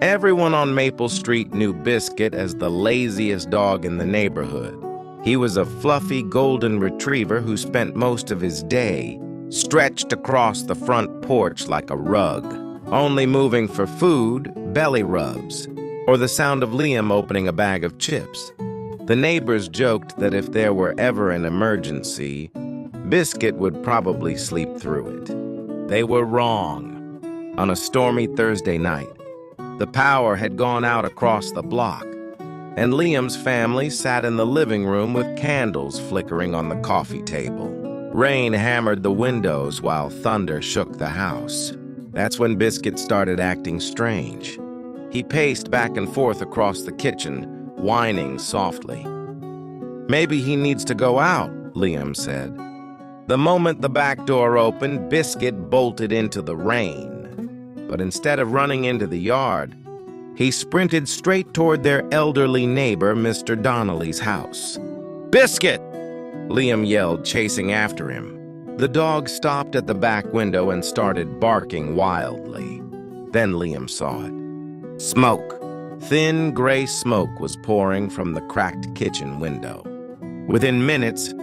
Everyone on Maple Street knew Biscuit as the laziest dog in the neighborhood. He was a fluffy golden retriever who spent most of his day stretched across the front porch like a rug, only moving for food, belly rubs, or the sound of Liam opening a bag of chips. The neighbors joked that if there were ever an emergency, Biscuit would probably sleep through it. They were wrong. On a stormy Thursday night, the power had gone out across the block, and Liam's family sat in the living room with candles flickering on the coffee table. Rain hammered the windows while thunder shook the house. That's when Biscuit started acting strange. He paced back and forth across the kitchen, whining softly. "Maybe he needs to go out," Liam said. The moment the back door opened, Biscuit bolted into the rain. But instead of running into the yard, he sprinted straight toward their elderly neighbor, Mr. Donnelly's house. "Biscuit!" Liam yelled, chasing after him. The dog stopped at the back window and started barking wildly. Then Liam saw it. Smoke. Thin gray smoke was pouring from the cracked kitchen window. Within minutes,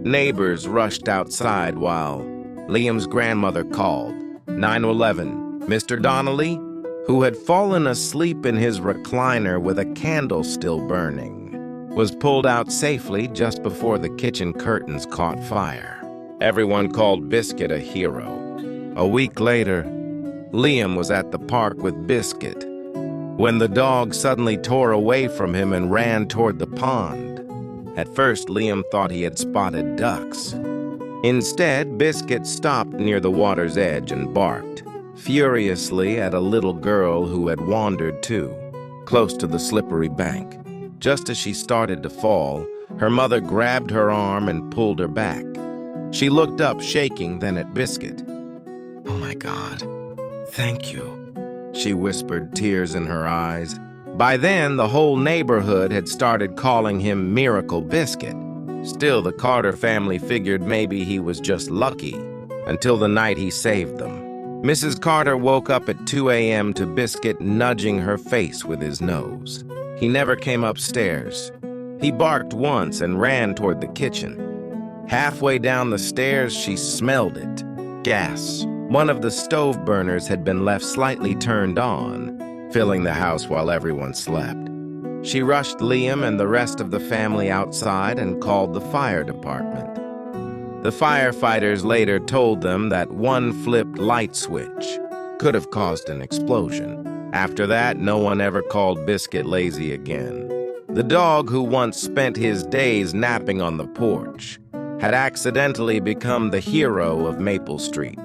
neighbors rushed outside while Liam's grandmother called 911. Mr. Donnelly, who had fallen asleep in his recliner with a candle still burning, was pulled out safely just before the kitchen curtains caught fire. Everyone called Biscuit a hero. A week later, Liam was at the park with Biscuit when the dog suddenly tore away from him and ran toward the pond. At first, Liam thought he had spotted ducks. Instead, Biscuit stopped near the water's edge and barked furiously at a little girl who had wandered too, close to the slippery bank. Just as she started to fall, her mother grabbed her arm and pulled her back. She looked up, shaking, then at Biscuit. "Oh my God, thank you," she whispered, tears in her eyes. By then, the whole neighborhood had started calling him Miracle Biscuit. Still, the Carter family figured maybe he was just lucky, until the night he saved them. Mrs. Carter woke up at 2 a.m. to Biscuit nudging her face with his nose. He never came upstairs. He barked once and ran toward the kitchen. Halfway down the stairs, she smelled it. Gas. One of the stove burners had been left slightly turned on, filling the house while everyone slept. She rushed Liam and the rest of the family outside and called the fire department. The firefighters later told them that one flipped light switch could have caused an explosion. After that, no one ever called Biscuit lazy again. The dog, who once spent his days napping on the porch, had accidentally become the hero of Maple Street.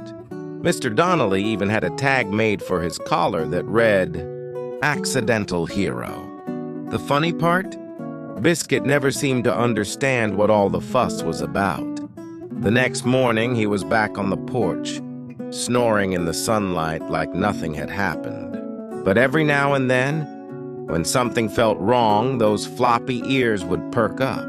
Mr. Donnelly even had a tag made for his collar that read, "Accidental Hero." The funny part? Biscuit never seemed to understand what all the fuss was about. The next morning, he was back on the porch, snoring in the sunlight like nothing had happened. But every now and then, when something felt wrong, those floppy ears would perk up.